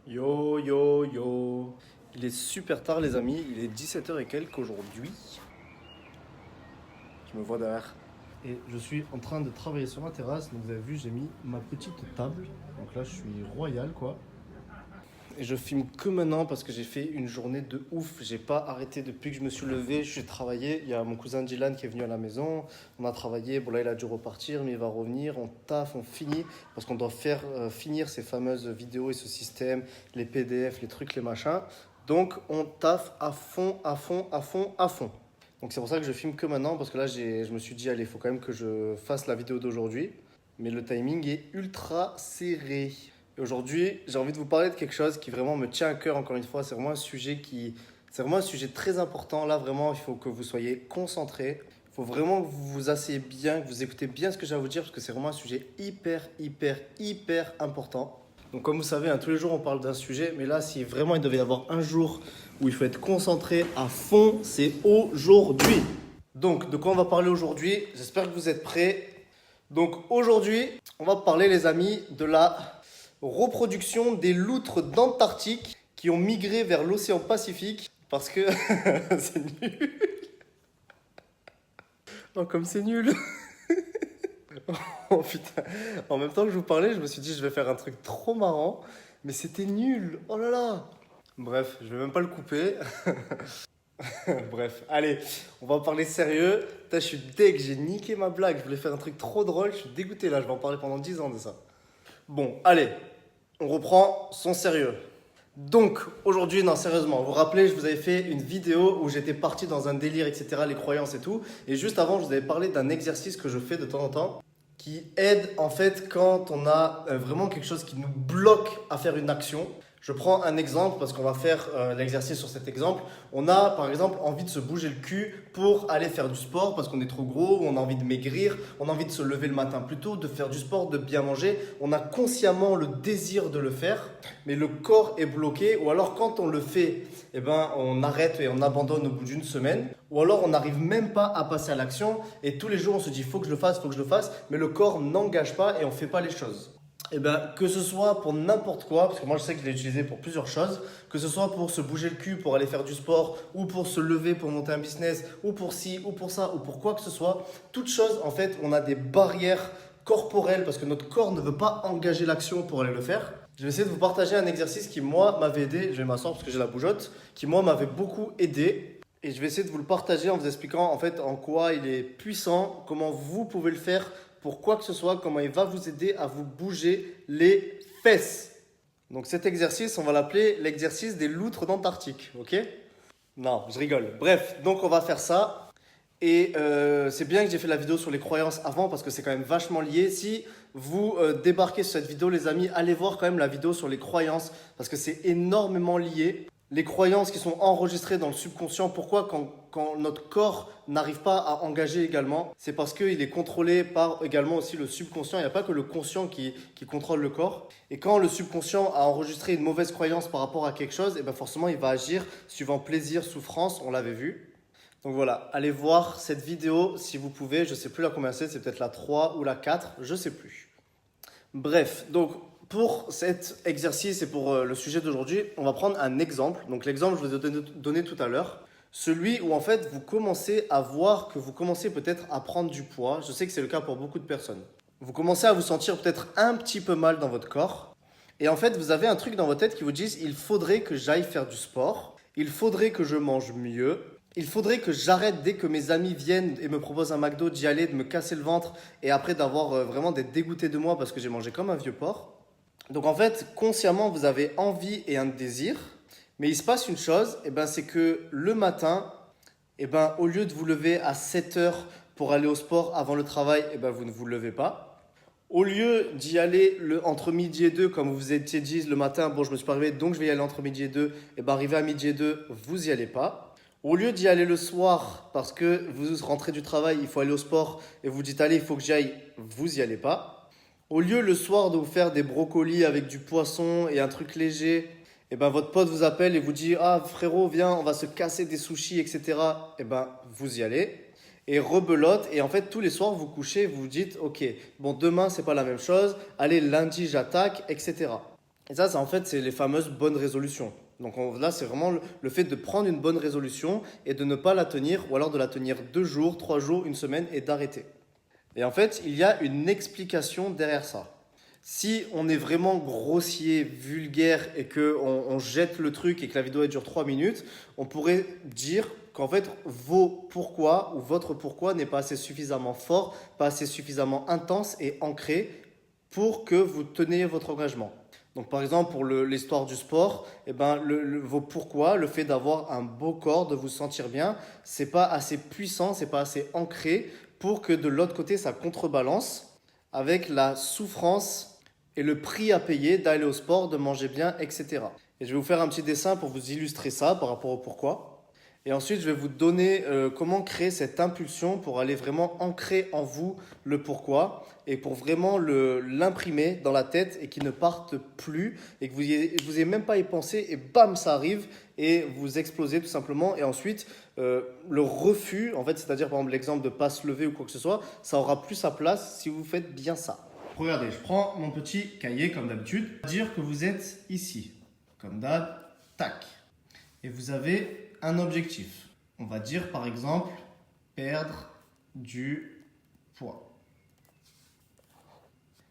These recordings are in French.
Yo yo yo. Il est super tard les amis, il est 17h et quelques aujourd'hui. Tu me vois derrière. Et je suis en train de travailler sur ma terrasse, donc vous avez vu j'ai mis ma petite table. Donc là je suis royal quoi. Et je filme que maintenant parce que j'ai fait une journée de ouf. J'ai pas arrêté depuis que je me suis levé, je suis travaillé. Il y a mon cousin Dylan qui est venu à la maison. On a travaillé, bon là il a dû repartir mais il va revenir. On taffe, on finit parce qu'on doit faire finir ces fameuses vidéos et ce système, les PDF, les trucs, les machins. Donc on taffe à fond, à fond, à fond, à fond. Donc c'est pour ça que je filme que maintenant parce que là je me suis dit allez, il faut quand même que je fasse la vidéo d'aujourd'hui. Mais le timing est ultra serré. Et aujourd'hui, j'ai envie de vous parler de quelque chose qui vraiment me tient à cœur, encore une fois. C'est vraiment un sujet très important. Là, vraiment, il faut que vous soyez concentrés. Il faut vraiment que vous vous asseyez bien, que vous écoutez bien ce que j'ai à vous dire, parce que c'est vraiment un sujet hyper important. Donc, comme vous savez, hein, tous les jours, on parle d'un sujet. Mais là, si vraiment il devait y avoir un jour où il faut être concentré à fond, c'est aujourd'hui. Donc, de quoi on va parler aujourd'hui? J'espère que vous êtes prêts. Donc, aujourd'hui, on va parler, les amis, de la reproduction des loutres d'Antarctique qui ont migré vers l'océan Pacifique parce que c'est nul. Oh, comme c'est nul. Oh putain. En même temps que je vous parlais, je me suis dit je vais faire un truc trop marrant, mais c'était nul. Oh là là. Bref, je vais même pas le couper. Bref, allez, on va en parler sérieux. Putain, je suis deg, j'ai niqué ma blague. Je voulais faire un truc trop drôle, je suis dégoûté là, je vais en parler pendant 10 ans de ça. Bon, allez, on reprend son sérieux. Donc, aujourd'hui, non, sérieusement, vous vous rappelez, je vous avais fait une vidéo où j'étais parti dans un délire, etc., les croyances et tout. Et juste avant, je vous avais parlé d'un exercice que je fais de temps en temps qui aide, en fait, quand on a vraiment quelque chose qui nous bloque à faire une action. Je prends un exemple parce qu'on va faire l'exercice sur cet exemple. On a par exemple envie de se bouger le cul pour aller faire du sport parce qu'on est trop gros, on a envie de maigrir, on a envie de se lever le matin plus tôt, de faire du sport, de bien manger. On a consciemment le désir de le faire, mais le corps est bloqué. Ou alors quand on le fait, eh ben, on arrête et on abandonne au bout d'une semaine. Ou alors on n'arrive même pas à passer à l'action et tous les jours on se dit faut que je le fasse, faut que je le fasse, mais le corps n'engage pas et on ne fait pas les choses. Eh ben, que ce soit pour n'importe quoi, parce que moi je sais que je l'ai utilisé pour plusieurs choses, que ce soit pour se bouger le cul, pour aller faire du sport, ou pour se lever pour monter un business, ou pour ci, ou pour ça, ou pour quoi que ce soit, toute chose, en fait, on a des barrières corporelles parce que notre corps ne veut pas engager l'action pour aller le faire. Je vais essayer de vous partager un exercice qui, moi, m'avait aidé, je vais m'asseoir parce que j'ai la bougeotte, qui, moi, m'avait beaucoup aidé. Et je vais essayer de vous le partager en vous expliquant, en fait, en quoi il est puissant, comment vous pouvez le faire pour quoi que ce soit, comment il va vous aider à vous bouger les fesses. Donc cet exercice, on va l'appeler l'exercice des loutres d'Antarctique, ok? Non, je rigole. Bref, donc on va faire ça. Et c'est bien que j'ai fait la vidéo sur les croyances avant parce que c'est quand même vachement lié. Si vous débarquez sur cette vidéo, les amis, allez voir quand même la vidéo sur les croyances parce que c'est énormément lié. Les croyances qui sont enregistrées dans le subconscient, pourquoi quand notre corps n'arrive pas à engager également, c'est parce qu'il est contrôlé par également aussi le subconscient. Il n'y a pas que le conscient qui contrôle le corps. Et quand le subconscient a enregistré une mauvaise croyance par rapport à quelque chose, et ben forcément il va agir suivant plaisir, souffrance, on l'avait vu. Donc voilà, allez voir cette vidéo si vous pouvez. Je ne sais plus la combien c'est peut-être la 3 ou la 4, je ne sais plus. Bref, donc pour cet exercice et pour le sujet d'aujourd'hui, on va prendre un exemple. Donc l'exemple, je vous ai donné tout à l'heure. Celui où en fait vous commencez à voir que vous commencez peut-être à prendre du poids. Je sais que c'est le cas pour beaucoup de personnes. Vous commencez à vous sentir peut-être un petit peu mal dans votre corps. Et en fait, vous avez un truc dans votre tête qui vous dit il faudrait que j'aille faire du sport. Il faudrait que je mange mieux. Il faudrait que j'arrête dès que mes amis viennent et me proposent un McDo d'y aller, de me casser le ventre et après d'avoir vraiment d'être dégoûté de moi parce que j'ai mangé comme un vieux porc. Donc en fait, consciemment, vous avez envie et un désir, mais il se passe une chose, et ben, c'est que le matin, et ben, au lieu de vous lever à 7 heures pour aller au sport avant le travail, et ben, vous ne vous levez pas. Au lieu d'y aller entre midi et 2, comme vous vous étiez dit le matin, bon je me suis pas réveillé, donc je vais y aller entre midi et 2, et ben, arrivé à midi et 2, vous n'y allez pas. Au lieu d'y aller le soir, parce que vous rentrez du travail, il faut aller au sport, et vous dites allez, il faut que j'y aille, vous n'y allez pas. Au lieu le soir de vous faire des brocolis avec du poisson et un truc léger, et ben votre pote vous appelle et vous dit ah frérot viens on va se casser des sushis etc. Et ben vous y allez et rebelote et en fait tous les soirs vous couchez vous vous dites ok bon demain c'est pas la même chose, allez lundi j'attaque etc. Et ça, en fait, c'est les fameuses bonnes résolutions. Donc là, c'est vraiment le fait de prendre une bonne résolution et de ne pas la tenir, ou alors de la tenir 2 jours, 3 jours, une semaine et d'arrêter. Et en fait, il y a une explication derrière ça. Si on est vraiment grossier, vulgaire et qu'on jette le truc et que la vidéo elle dure 3 minutes, on pourrait dire qu'en fait vos pourquoi ou votre pourquoi n'est pas assez suffisamment fort, pas assez suffisamment intense et ancré pour que vous teniez votre engagement. Donc par exemple pour l'histoire du sport, eh ben, vos pourquoi, le fait d'avoir un beau corps, de vous sentir bien, c'est pas assez puissant, c'est pas assez ancré pour que de l'autre côté ça contrebalance avec la souffrance et le prix à payer d'aller au sport, de manger bien, etc. Et je vais vous faire un petit dessin pour vous illustrer ça par rapport au pourquoi. Et ensuite, je vais vous donner comment créer cette impulsion pour aller vraiment ancrer en vous le pourquoi et pour vraiment l'imprimer dans la tête et qu'il ne parte plus et que vous ayez même pas y pensé et bam, ça arrive et vous explosez tout simplement. Et ensuite, le refus, en fait, c'est-à-dire par exemple l'exemple de ne pas se lever ou quoi que ce soit, ça aura plus sa place si vous faites bien ça. Regardez, je prends mon petit cahier comme d'habitude. Dire que vous êtes ici, comme d'hab, tac. Et vous avez un objectif. On va dire par exemple perdre du poids.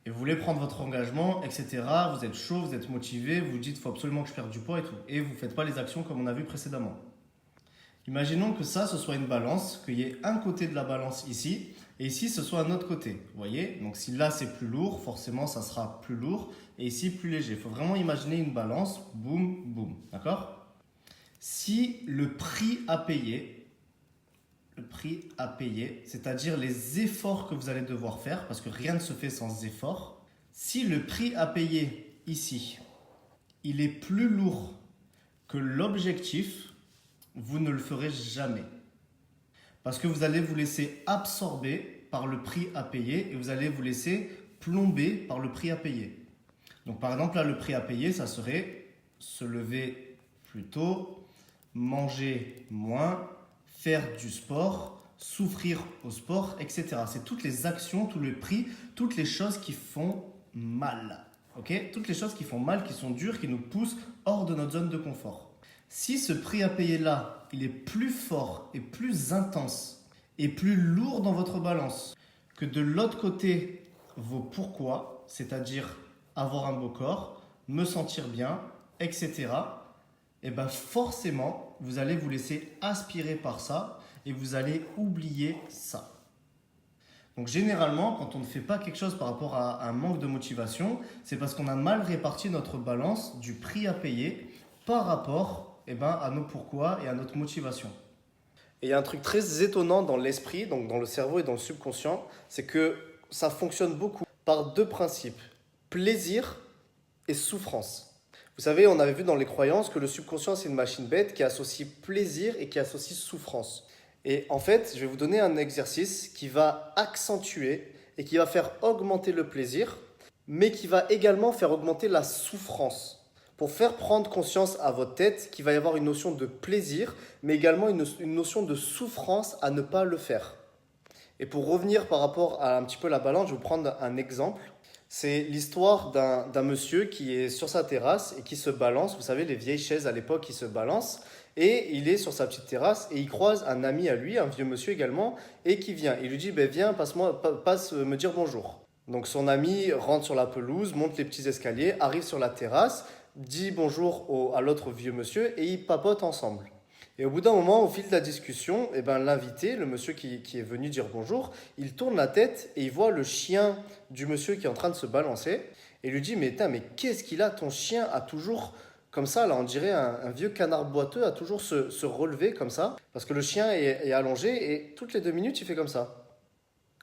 Et vous voulez prendre votre engagement, etc. Vous êtes chaud, vous êtes motivé, vous dites il faut absolument que je perde du poids et tout. Et vous ne faites pas les actions comme on a vu précédemment. Imaginons que ça, ce soit une balance, qu'il y ait un côté de la balance ici, et ici, ce soit un autre côté. Vous voyez? Donc si là, c'est plus lourd, forcément, ça sera plus lourd, et ici, plus léger. Il faut vraiment imaginer une balance, boum, boum. D'accord? Si le prix à payer, c'est-à-dire les efforts que vous allez devoir faire, parce que rien ne se fait sans effort, si le prix à payer ici, il est plus lourd que l'objectif, vous ne le ferez jamais. Parce que vous allez vous laisser absorber par le prix à payer et vous allez vous laisser plomber par le prix à payer. Donc par exemple là, le prix à payer, ça serait se lever plus tôt, manger moins, faire du sport, souffrir au sport, etc. C'est toutes les actions, tout le prix, toutes les choses qui font mal. Okay? Toutes les choses qui font mal, qui sont dures, qui nous poussent hors de notre zone de confort. Si ce prix à payer là, il est plus fort et plus intense et plus lourd dans votre balance que de l'autre côté vos pourquoi, c'est-à-dire avoir un beau corps, me sentir bien, etc., et bien forcément, vous allez vous laisser aspirer par ça et vous allez oublier ça. Donc généralement, quand on ne fait pas quelque chose par rapport à un manque de motivation, c'est parce qu'on a mal réparti notre balance du prix à payer par rapport à nos pourquoi et à notre motivation. Et il y a un truc très étonnant dans l'esprit, donc dans le cerveau et dans le subconscient, c'est que ça fonctionne beaucoup par 2 principes, plaisir et souffrance. Vous savez, on avait vu dans les croyances que le subconscient, c'est une machine bête qui associe plaisir et qui associe souffrance. Et en fait, je vais vous donner un exercice qui va accentuer et qui va faire augmenter le plaisir, mais qui va également faire augmenter la souffrance. Pour faire prendre conscience à votre tête qu'il va y avoir une notion de plaisir, mais également une notion de souffrance à ne pas le faire. Et pour revenir par rapport à un petit peu la balance, je vais vous prendre un exemple. C'est l'histoire d'un monsieur qui est sur sa terrasse et qui se balance. Vous savez, les vieilles chaises à l'époque qui se balancent. Et il est sur sa petite terrasse et il croise un ami à lui, un vieux monsieur également, et qui vient. Il lui dit, viens, passe me dire bonjour. Donc son ami rentre sur la pelouse, monte les petits escaliers, arrive sur la terrasse, dit bonjour à l'autre vieux monsieur et ils papotent ensemble. Et au bout d'un moment, au fil de la discussion, l'invité, le monsieur qui est venu dire bonjour, il tourne la tête et il voit le chien du monsieur qui est en train de se balancer. Et il lui dit, mais qu'est-ce qu'il a, ton chien a toujours, comme ça, là on dirait un vieux canard boiteux, a toujours se relever comme ça. Parce que le chien est allongé et toutes les 2 minutes, il fait comme ça.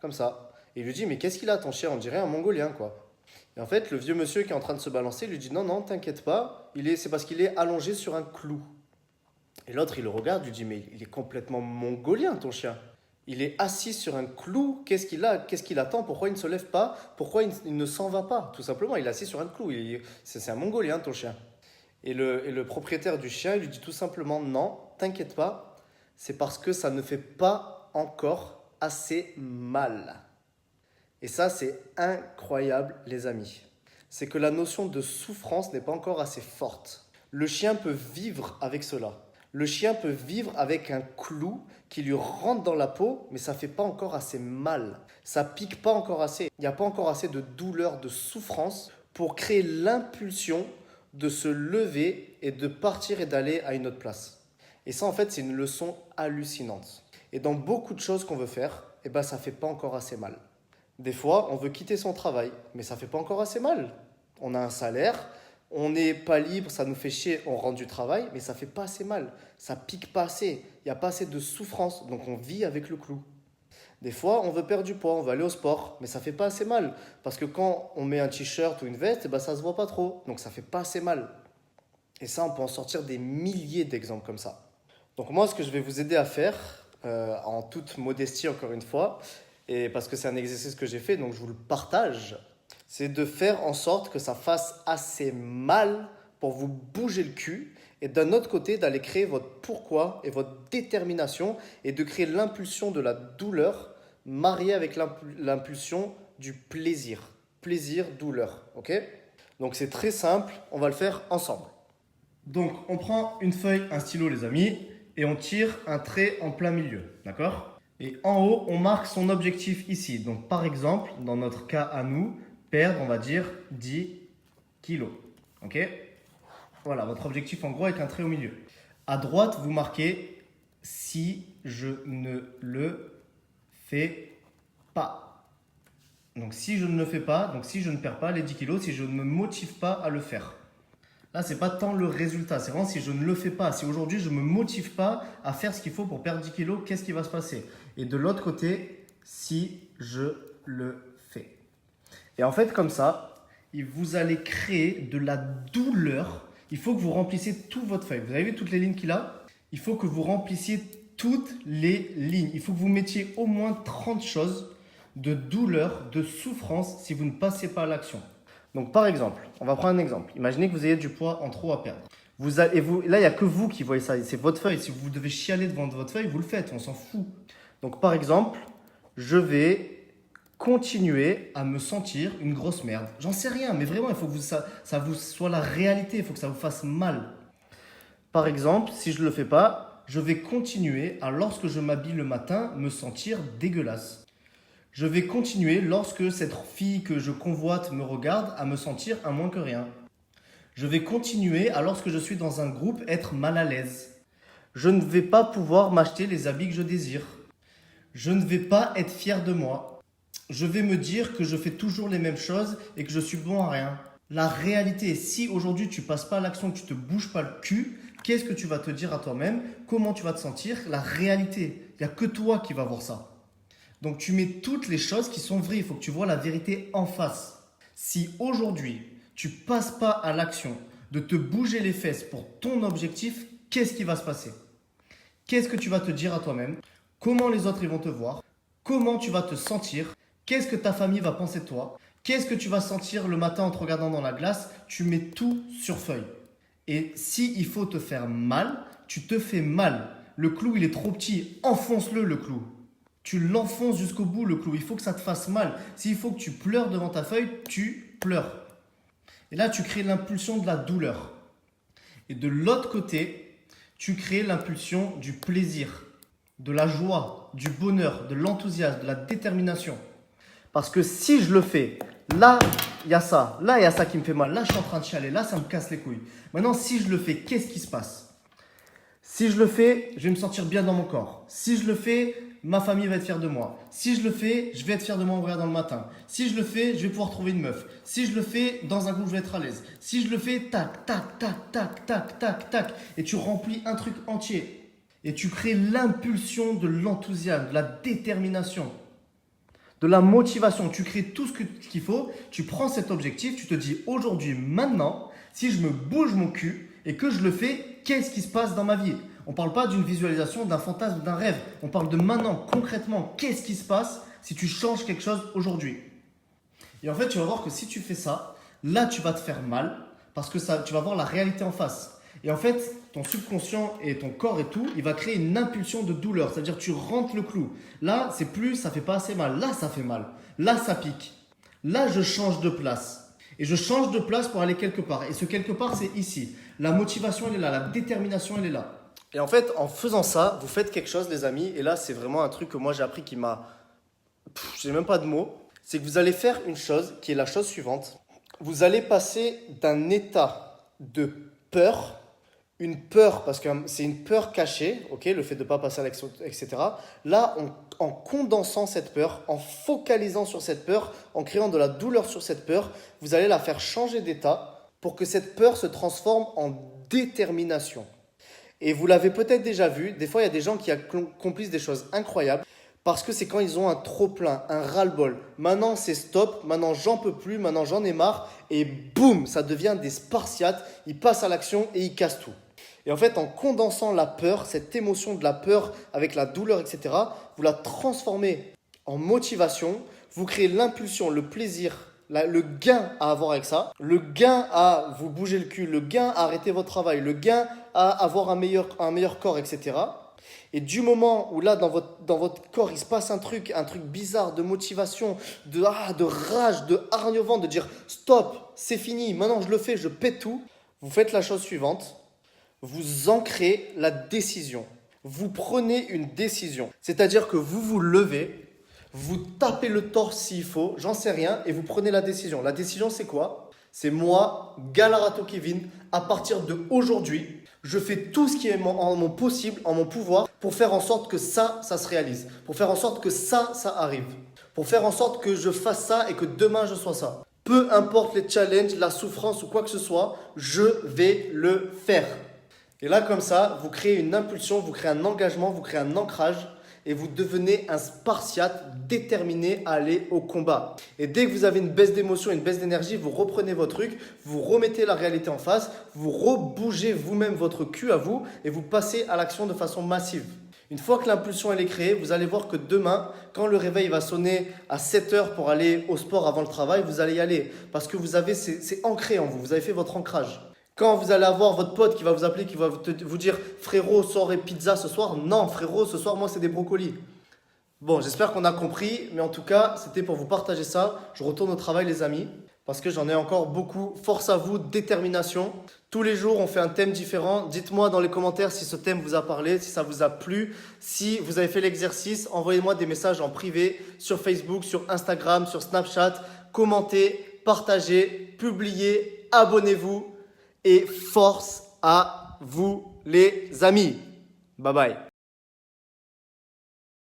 Comme ça. Et il lui dit, mais qu'est-ce qu'il a, ton chien? On dirait un mongolien, quoi. Et en fait, le vieux monsieur qui est en train de se balancer lui dit, non, t'inquiète pas, c'est parce qu'il est allongé sur un clou. Et l'autre, il le regarde, lui dit, mais il est complètement mongolien, ton chien. Il est assis sur un clou, qu'est-ce qu'il a? Qu'est-ce qu'il attend? Pourquoi il ne se lève pas? Pourquoi il ne s'en va pas? Tout simplement, il est assis sur un clou. C'est un mongolien, ton chien. Et le propriétaire du chien, il lui dit tout simplement, non, t'inquiète pas, c'est parce que ça ne fait pas encore assez mal. Et ça, c'est incroyable, les amis. c'est que la notion de souffrance n'est pas encore assez forte. Le chien peut vivre avec cela. Le chien peut vivre avec un clou qui lui rentre dans la peau, mais ça ne fait pas encore assez mal. Ça pique pas encore assez. Il n'y a pas encore assez de douleur, de souffrance pour créer l'impulsion de se lever et de partir et d'aller à une autre place. Et ça, en fait, c'est une leçon hallucinante. Et dans beaucoup de choses qu'on veut faire, eh ben, ça ne fait pas encore assez mal. Des fois, on veut quitter son travail, mais ça ne fait pas encore assez mal. On a un salaire, on n'est pas libre, ça nous fait chier, on rentre du travail, mais ça ne fait pas assez mal. Ça pique pas assez, il n'y a pas assez de souffrance, donc on vit avec le clou. Des fois, on veut perdre du poids, on veut aller au sport, mais ça ne fait pas assez mal. Parce que quand on met un t-shirt ou une veste, eh ben, ça ne se voit pas trop, donc ça ne fait pas assez mal. Et ça, on peut en sortir des milliers d'exemples comme ça. Donc moi, ce que je vais vous aider à faire, en toute modestie encore une fois, et parce que c'est un exercice que j'ai fait, donc je vous le partage, c'est de faire en sorte que ça fasse assez mal pour vous bouger le cul, et d'un autre côté, d'aller créer votre pourquoi et votre détermination, et de créer l'impulsion de la douleur mariée avec l'impulsion du plaisir. Plaisir, douleur, ok? Donc c'est très simple, on va le faire ensemble. Donc on prend une feuille, un stylo les amis, et on tire un trait en plein milieu, d'accord? Et en haut, on marque son objectif ici. Donc par exemple, dans notre cas à nous, perdre, on va dire 10 kilos, ok? Voilà, votre objectif en gros avec un trait au milieu. À droite, vous marquez si je ne le fais pas. Donc si je ne le fais pas, donc si je ne perds pas les 10 kilos, si je ne me motive pas à le faire. Là, ce n'est pas tant le résultat, c'est vraiment si je ne le fais pas. Si aujourd'hui, je ne me motive pas à faire ce qu'il faut pour perdre 10 kilos, qu'est-ce qui va se passer? Et de l'autre côté, si je le fais. Et en fait, comme ça, vous allez créer de la douleur. Il faut que vous remplissiez toute votre feuille. Vous avez vu toutes les lignes qu'il a? Il faut que vous remplissiez toutes les lignes. Il faut que vous mettiez au moins 30 choses de douleur, de souffrance si vous ne passez pas à l'action. Donc par exemple, on va prendre un exemple. Imaginez que vous ayez du poids en trop à perdre. Là, il n'y a que vous qui voyez ça. C'est votre feuille. Si vous devez chialer devant votre feuille, vous le faites. On s'en fout. Donc par exemple, je vais continuer à me sentir une grosse merde. J'en sais rien, mais vraiment, il faut que ça vous soit la réalité. Il faut que ça vous fasse mal. Par exemple, si je ne le fais pas, je vais continuer à, lorsque je m'habille le matin, me sentir dégueulasse. Je vais continuer, lorsque cette fille que je convoite me regarde, à me sentir un moins que rien. Je vais continuer, à, lorsque je suis dans un groupe, être mal à l'aise. Je ne vais pas pouvoir m'acheter les habits que je désire. Je ne vais pas être fier de moi. Je vais me dire que je fais toujours les mêmes choses et que je suis bon à rien. La réalité, si aujourd'hui tu passes pas à l'action, que tu te bouges pas le cul, qu'est-ce que tu vas te dire à toi-même? Comment tu vas te sentir? La réalité, il n'y a que toi qui vas voir ça. Donc tu mets toutes les choses qui sont vraies, il faut que tu vois la vérité en face. Si aujourd'hui tu passes pas à l'action de te bouger les fesses pour ton objectif, qu'est-ce qui va se passer? Qu'est-ce que tu vas te dire à toi-même? Comment les autres ils vont te voir? Comment tu vas te sentir? Qu'est-ce que ta famille va penser de toi? Qu'est-ce que tu vas sentir le matin en te regardant dans la glace? Tu mets tout sur feuille. Et s'il faut te faire mal, tu te fais mal. Le clou il est trop petit, enfonce-le le clou. Tu l'enfonces jusqu'au bout le clou, il faut que ça te fasse mal. S'il faut que tu pleures devant ta feuille, tu pleures. Et là, tu crées l'impulsion de la douleur. Et de l'autre côté, tu crées l'impulsion du plaisir, de la joie, du bonheur, de l'enthousiasme, de la détermination. Parce que si je le fais, là, il y a ça. Là, il y a ça qui me fait mal. Là, je suis en train de chialer. Là, ça me casse les couilles. Maintenant, si je le fais, qu'est-ce qui se passe? Si je le fais, je vais me sentir bien dans mon corps. Si je le fais, ma famille va être fière de moi. Si je le fais, je vais être fier de moi en regardant le matin. Si je le fais, je vais pouvoir trouver une meuf. Si je le fais, dans un groupe, je vais être à l'aise. Si je le fais, tac, tac, tac, tac, tac, tac, tac. Et tu remplis un truc entier. Et tu crées l'impulsion de l'enthousiasme, de la détermination, de la motivation. Tu crées tout ce qu'il faut. Tu prends cet objectif. Tu te dis aujourd'hui, maintenant, si je me bouge mon cul et que je le fais, qu'est-ce qui se passe dans ma vie? On ne parle pas d'une visualisation, d'un fantasme, d'un rêve. On parle de maintenant, concrètement, qu'est-ce qui se passe si tu changes quelque chose aujourd'hui? Et en fait, tu vas voir que si tu fais ça, là, tu vas te faire mal parce que tu vas voir la réalité en face. Et en fait, ton subconscient et ton corps et tout, il va créer une impulsion de douleur. C'est-à-dire tu rentres le clou. Là, c'est plus, ça fait pas assez mal. Là, ça fait mal. Là, ça pique. Là, je change de place. Et je change de place pour aller quelque part. Et ce quelque part, c'est ici. La motivation, elle est là. La détermination, elle est là. Et en fait, en faisant ça, vous faites quelque chose, les amis. Et là, c'est vraiment un truc que moi, j'ai appris qui m'a... J'ai même pas de mots. C'est que vous allez faire une chose qui est la chose suivante. Vous allez passer d'un état de peur, une peur, parce que c'est une peur cachée, ok, le fait de ne pas passer à l'action, etc. Là, en condensant cette peur, en focalisant sur cette peur, en créant de la douleur sur cette peur, vous allez la faire changer d'état pour que cette peur se transforme en détermination. Et vous l'avez peut-être déjà vu, des fois il y a des gens qui accomplissent des choses incroyables parce que c'est quand ils ont un trop-plein, un ras-le-bol. Maintenant c'est stop, maintenant j'en peux plus, maintenant j'en ai marre et boum, ça devient des Spartiates, ils passent à l'action et ils cassent tout. Et en fait, en condensant la peur, cette émotion de la peur avec la douleur, etc., vous la transformez en motivation, vous créez l'impulsion, le plaisir, le gain à avoir avec ça, le gain à vous bouger le cul, le gain à arrêter votre travail, le gain à avoir un meilleur corps, etc. Et du moment où là, dans votre corps, il se passe un truc bizarre de motivation, de rage, de hargne au ventre, de dire stop, c'est fini, maintenant je le fais, je pète tout, vous faites la chose suivante, vous ancrez la décision. Vous prenez une décision, c'est-à-dire que vous vous levez, vous tapez le torse s'il faut, j'en sais rien, et vous prenez la décision. La décision, c'est quoi? C'est moi, Galarato Kevin, à partir d'aujourd'hui, je fais tout ce qui est en mon possible, en mon pouvoir, pour faire en sorte que ça se réalise. Pour faire en sorte que ça arrive. Pour faire en sorte que je fasse ça et que demain je sois ça. Peu importe les challenges, la souffrance ou quoi que ce soit, je vais le faire. Et là, comme ça, vous créez une impulsion, vous créez un engagement, vous créez un ancrage et vous devenez un Spartiate déterminé à aller au combat. Et dès que vous avez une baisse d'émotion, une baisse d'énergie, vous reprenez votre truc, vous remettez la réalité en face, vous rebougez vous-même votre cul à vous et vous passez à l'action de façon massive. Une fois que l'impulsion elle est créée, vous allez voir que demain, quand le réveil va sonner à 7 heures pour aller au sport avant le travail, vous allez y aller. Parce que c'est ancré en vous, vous avez fait votre ancrage. Quand vous allez avoir votre pote qui va vous appeler, qui va vous dire « Frérot, soirée pizza ce soir », non frérot, ce soir moi c'est des brocolis. Bon, j'espère qu'on a compris, mais en tout cas, c'était pour vous partager ça. Je retourne au travail les amis, parce que j'en ai encore beaucoup. Force à vous, détermination. Tous les jours, on fait un thème différent. Dites-moi dans les commentaires si ce thème vous a parlé, si ça vous a plu. Si vous avez fait l'exercice, envoyez-moi des messages en privé sur Facebook, sur Instagram, sur Snapchat. Commentez, partagez, publiez, abonnez-vous. Et force à vous les amis. Bye bye.